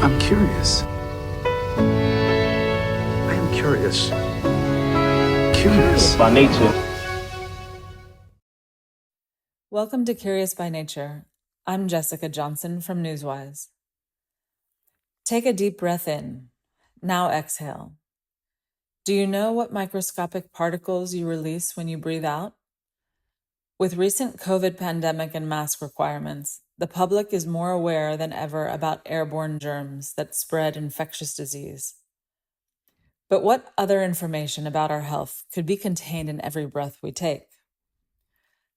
I'm curious. I am curious. Curious. By nature. Welcome to Curious by Nature. I'm Jessica Johnson from Newswise. Take a deep breath in. Now exhale. Do you know what microscopic particles you release when you breathe out? With recent COVID pandemic and mask requirements, the public is more aware than ever about airborne germs that spread infectious disease. But what other information about our health could be contained in every breath we take?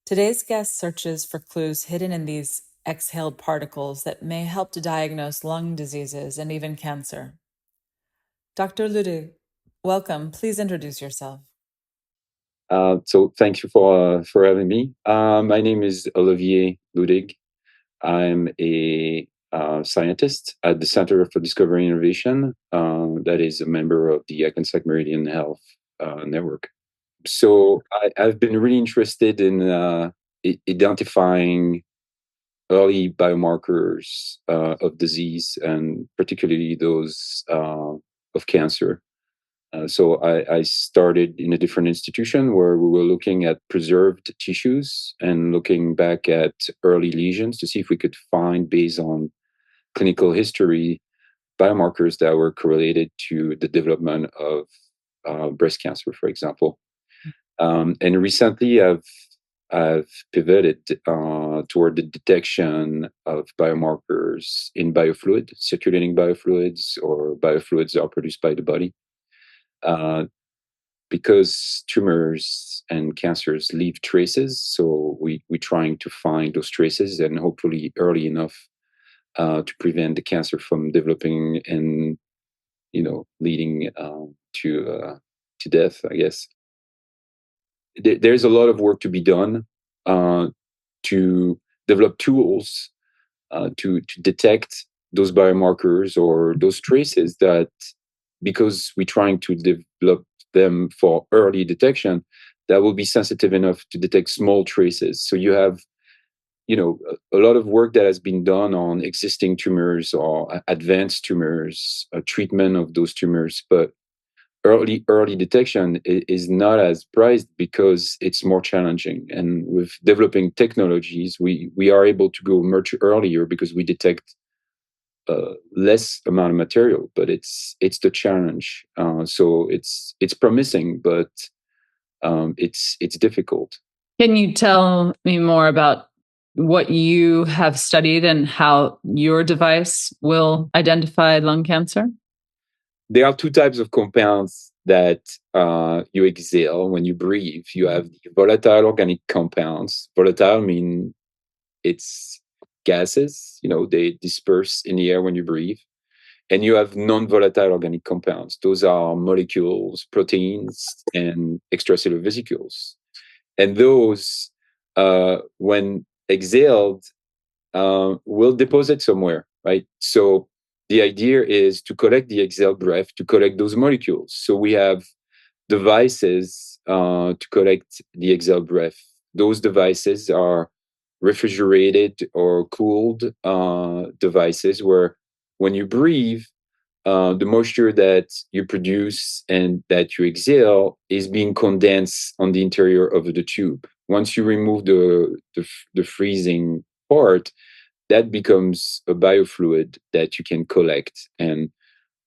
Today's guest searches for clues hidden in these exhaled particles that may help to diagnose lung diseases and even cancer. Dr. Loudig, welcome. Please introduce yourself. So thank you for having me. My name is Olivier Loudig. I'm a scientist at the Center for Discovery and Innovation, that is a member of the Hackensack Meridian Health Network. So I've been really interested in identifying early biomarkers of disease, and particularly those of cancer. So I started in a different institution where we were looking at preserved tissues and looking back at early lesions to see if we could find, based on clinical history, biomarkers that were correlated to the development of breast cancer, for example. And recently, I've pivoted toward the detection of biomarkers in biofluid, circulating biofluids, or biofluids that are produced by the body. Because tumors and cancers leave traces, so we're trying to find those traces and hopefully early enough to prevent the cancer from developing and leading to death, I guess. There's a lot of work to be done to develop tools to detect those biomarkers or those traces that, because we're trying to develop them for early detection, that will be sensitive enough to detect small traces. So you have, a lot of work that has been done on existing tumors or advanced tumors, treatment of those tumors, but early detection is not as prized because it's more challenging. And with developing technologies, we are able to go much earlier because we detect less amount of material, but it's the challenge. So it's promising, but it's difficult. Can you tell me more about what you have studied and how your device will identify lung cancer? There are two types of compounds that you exhale when you breathe. You have the volatile organic compounds. Volatile mean it's gases, they disperse in the air when you breathe. And you have non-volatile organic compounds. Those are molecules, proteins, and extracellular vesicles. And those, when exhaled, will deposit somewhere, right? So the idea is to collect the exhaled breath, to collect those molecules. So we have devices to collect the exhaled breath. Those devices are refrigerated or cooled devices where when you breathe, the moisture that you produce and that you exhale is being condensed on the interior of the tube. Once you remove the freezing part, that becomes a biofluid that you can collect, and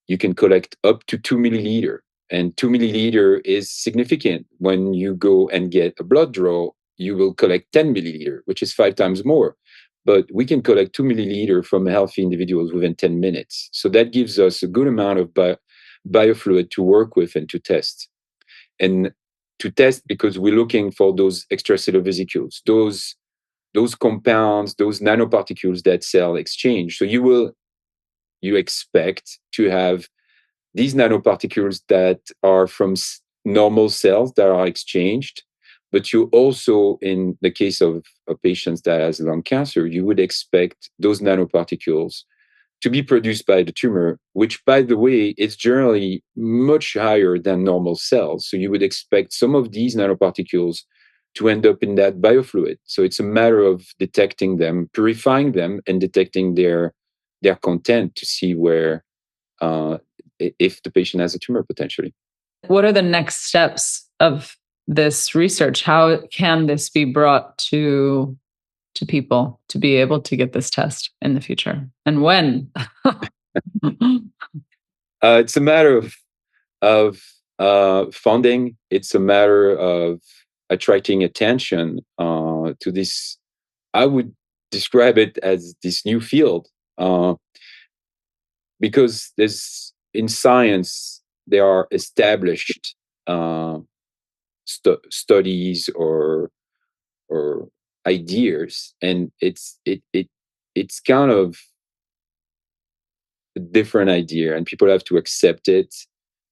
you can collect up to 2 milliliter. And 2 milliliter is significant. When you go and get a blood draw, you will collect 10 milliliter, which is 5 times more. But we can collect 2 milliliter from healthy individuals within 10 minutes. So that gives us a good amount of biofluid to work with and to test. And to test because we're looking for those extracellular vesicles, those compounds, those nanoparticles that cell exchange. So you expect to have these nanoparticles that are from normal cells that are exchanged. But you also, in the case of patients that has lung cancer, you would expect those nanoparticles to be produced by the tumor, which, by the way, is generally much higher than normal cells. So you would expect some of these nanoparticles to end up in that biofluid. So it's a matter of detecting them, purifying them, and detecting their they're content to see where if the patient has a tumor potentially. What are the next steps of this research? How can this be brought to people to be able to get this test in the future, and when? It's a matter of funding. It's a matter of attracting attention to this. I would describe it as this new field, because there's in science there are established studies or ideas, and it's kind of a different idea, and people have to accept it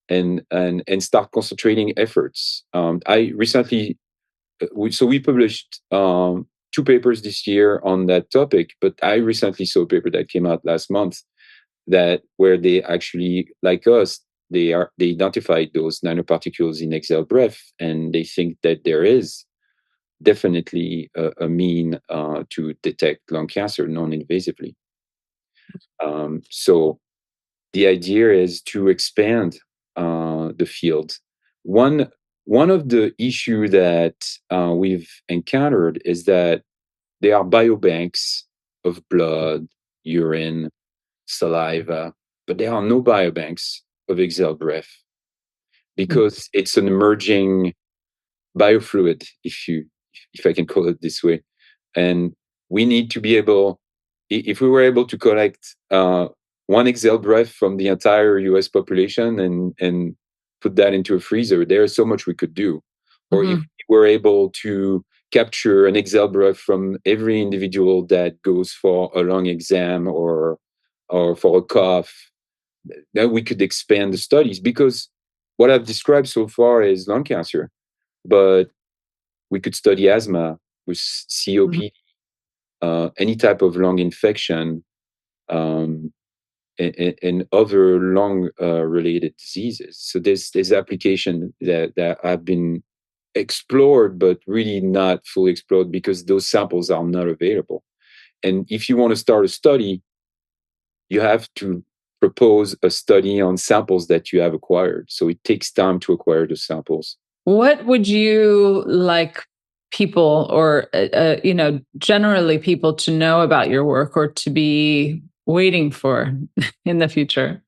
and start concentrating efforts. I recently we published 2 papers this year on that topic, but I recently saw a paper that came out last month that where they actually, like us, they identified those nanoparticles in exhaled breath, and they think that there is definitely a mean to detect lung cancer non-invasively. So the idea is to expand the field. One of the issue that we've encountered is that there are biobanks of blood, urine, saliva, but there are no biobanks of exhaled breath because it's an emerging biofluid, if I can call it this way. And we need to be able, if we were able to collect one exhaled breath from the entire US population and put that into a freezer, there's so much we could do. Or if we were able to capture an exhaled breath from every individual that goes for a lung exam or for a cough, then we could expand the studies, because what I've described so far is lung cancer, but we could study asthma with COPD, any type of lung infection, and other lung related diseases. So there's application that have been explored, but really not fully explored because those samples are not available. And if you want to start a study, you have to propose a study on samples that you have acquired. So it takes time to acquire those samples. What would you like people, or generally people, to know about your work or to be waiting for in the future?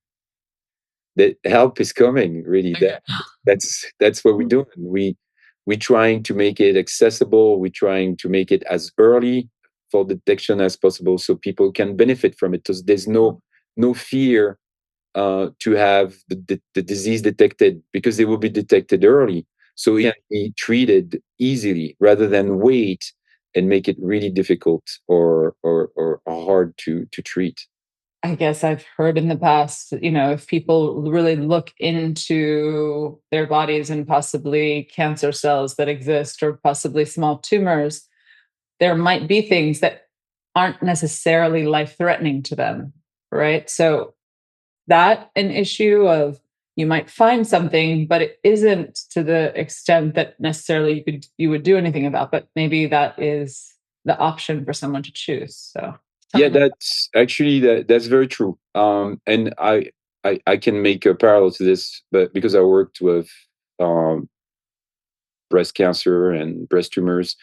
The help is coming, really. Okay. That's what we're doing. We're trying to make it accessible. We're trying to make it as early for detection as possible, so people can benefit from it. Because there's no fear to have the disease detected, because it will be detected early, so it can be treated easily rather than wait and make it really difficult or hard to treat. I guess I've heard in the past, if people really look into their bodies and possibly cancer cells that exist or possibly small tumors, there might be things that aren't necessarily life-threatening to them, right? So that an issue of, you might find something, but it isn't to the extent that necessarily you would do anything about, but maybe that is the option for someone to choose. So Yeah, that's actually that's very true. And I can make a parallel to this, but because I worked with breast cancer and breast tumors,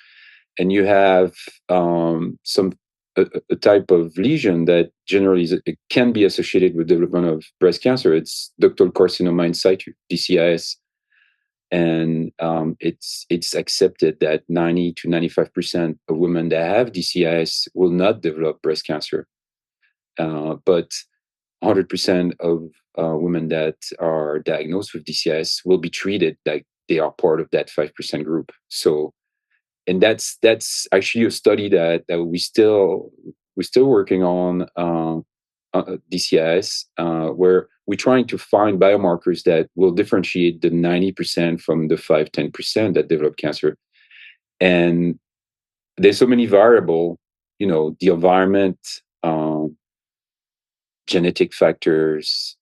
and you have some a type of lesion that generally it can be associated with development of breast cancer. It's ductal carcinoma in situ, DCIS, and it's accepted that 90 to 95% of women that have DCIS will not develop breast cancer, but 100% of women that are diagnosed with DCIS will be treated like they are part of that 5% group. So, and that's actually a study that we're still working on, DCIS, where we're trying to find biomarkers that will differentiate the 90% from the 5-10% that develop cancer. And there's so many variable, the environment, genetic factors,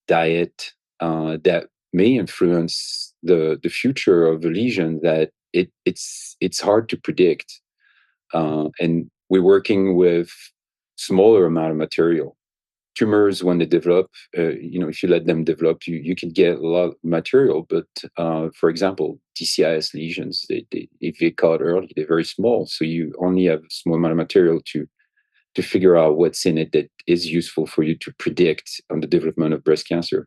diet, that may influence the future of the lesion, that it's hard to predict. And we're working with smaller amount of material. tumors, when they develop, if you let them develop, you can get a lot of material. But for example, TCIS lesions, if they caught early, they're very small, so you only have a small amount of material to figure out what's in it that is useful for you to predict on the development of breast cancer.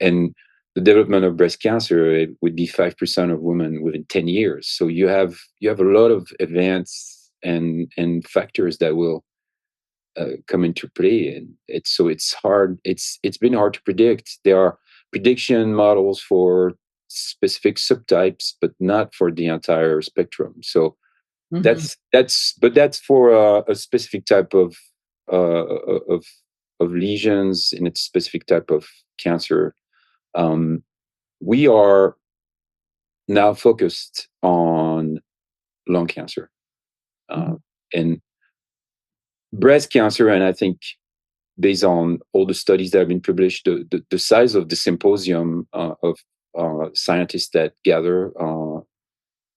And the development of breast cancer, it would be 5% of women within 10 years. So you have a lot of events and factors that will come into play, and it's hard. It's been hard to predict. There are prediction models for specific subtypes, but not for the entire spectrum. So that's for a specific type of lesions in a specific type of cancer. We are now focused on lung cancer and breast cancer, and I think based on all the studies that have been published, the size of the symposium of scientists that gather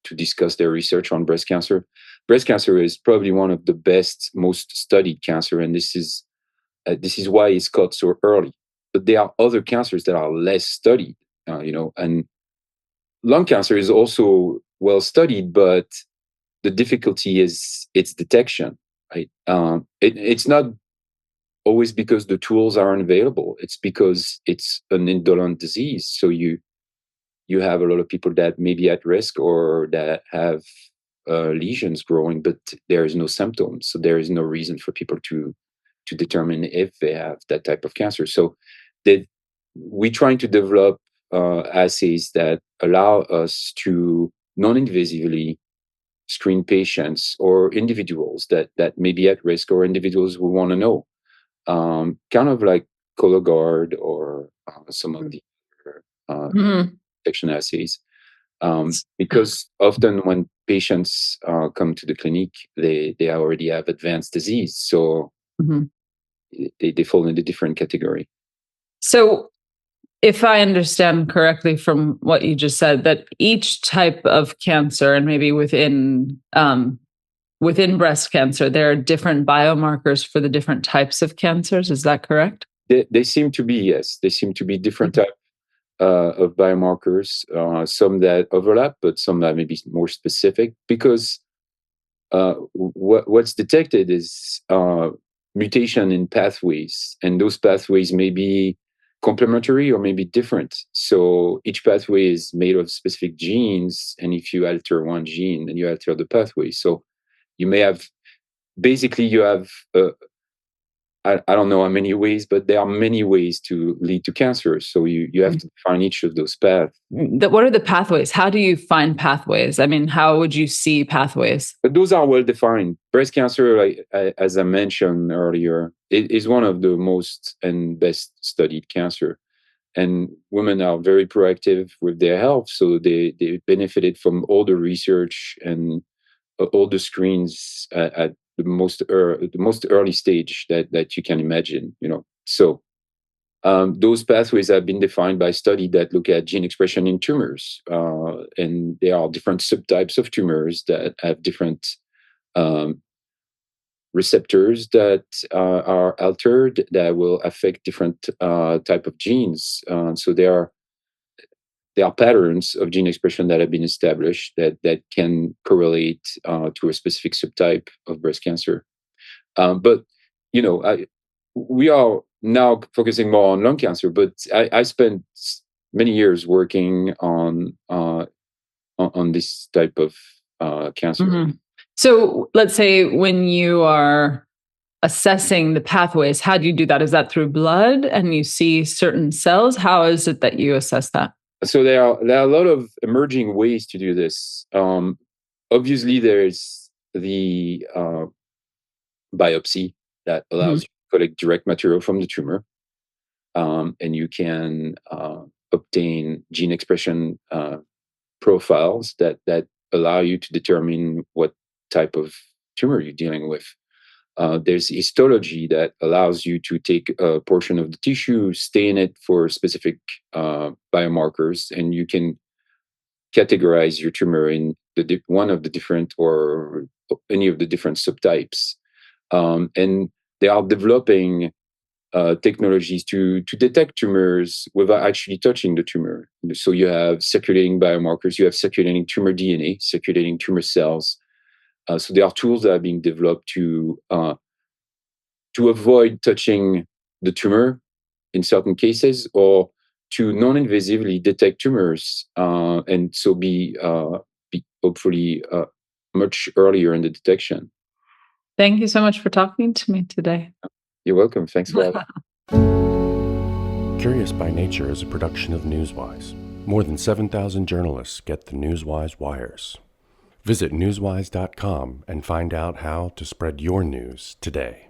to discuss their research on breast cancer. Breast cancer is probably one of the best, most studied cancer, and this is why it's caught so early. But there are other cancers that are less studied, and lung cancer is also well studied, but the difficulty is its detection. Right? It's not always because the tools aren't available. It's because it's an indolent disease. So you have a lot of people that may be at risk or that have lesions growing, but there is no symptoms. So there is no reason for people to determine if they have that type of cancer. So we're trying to develop assays that allow us to non-invasively screen patients or individuals that may be at risk, or individuals who want to know, kind of like Cologuard or some of the detection assays. Because often when patients come to the clinic, they already have advanced disease, so they fall in a different category. So, if I understand correctly from what you just said, that each type of cancer, and maybe within breast cancer, there are different biomarkers for the different types of cancers. Is that correct? They seem to be, yes. They seem to be different types of biomarkers, some that overlap, but some that may be more specific, because what's detected is mutation in pathways, and those pathways may be complementary or maybe different. So each pathway is made of specific genes, and if you alter one gene, then you alter the pathway. So you may have, basically you have I don't know how many ways, but there are many ways to lead to cancer. So you have to find each of those paths. What are the pathways? How do you find pathways? I mean, how would you see pathways? But those are well defined. Breast cancer, as I mentioned earlier, is one of the most and best studied cancer. And women are very proactive with their health, so they benefited from all the research and all the screens at the most early stage that you can imagine. So those pathways have been defined by study that look at gene expression in tumors, and there are different subtypes of tumors that have different receptors that are altered that will affect different type of genes. So there are patterns of gene expression that have been established that can correlate to a specific subtype of breast cancer. But we are now focusing more on lung cancer. But I spent many years working on this type of cancer. So let's say when you are assessing the pathways, how do you do that? Is that through blood and you see certain cells? How is it that you assess that? So there are a lot of emerging ways to do this. Obviously, there's the biopsy that allows you to collect direct material from the tumor, and you can obtain gene expression profiles that allow you to determine what type of tumor you're dealing with. There's histology that allows you to take a portion of the tissue, stain it for specific biomarkers, and you can categorize your tumor in one of the different or any of the different subtypes. And they are developing technologies to detect tumors without actually touching the tumor. So you have circulating biomarkers, you have circulating tumor DNA, circulating tumor cells. So there are tools that are being developed to avoid touching the tumor in certain cases, or to non-invasively detect tumors, and so be hopefully much earlier in the detection. Thank you so much for talking to me today. You're welcome. Thanks for having. Curious by Nature is a production of Newswise. More than 7,000 journalists get the Newswise wires. Visit newswise.com and find out how to spread your news today.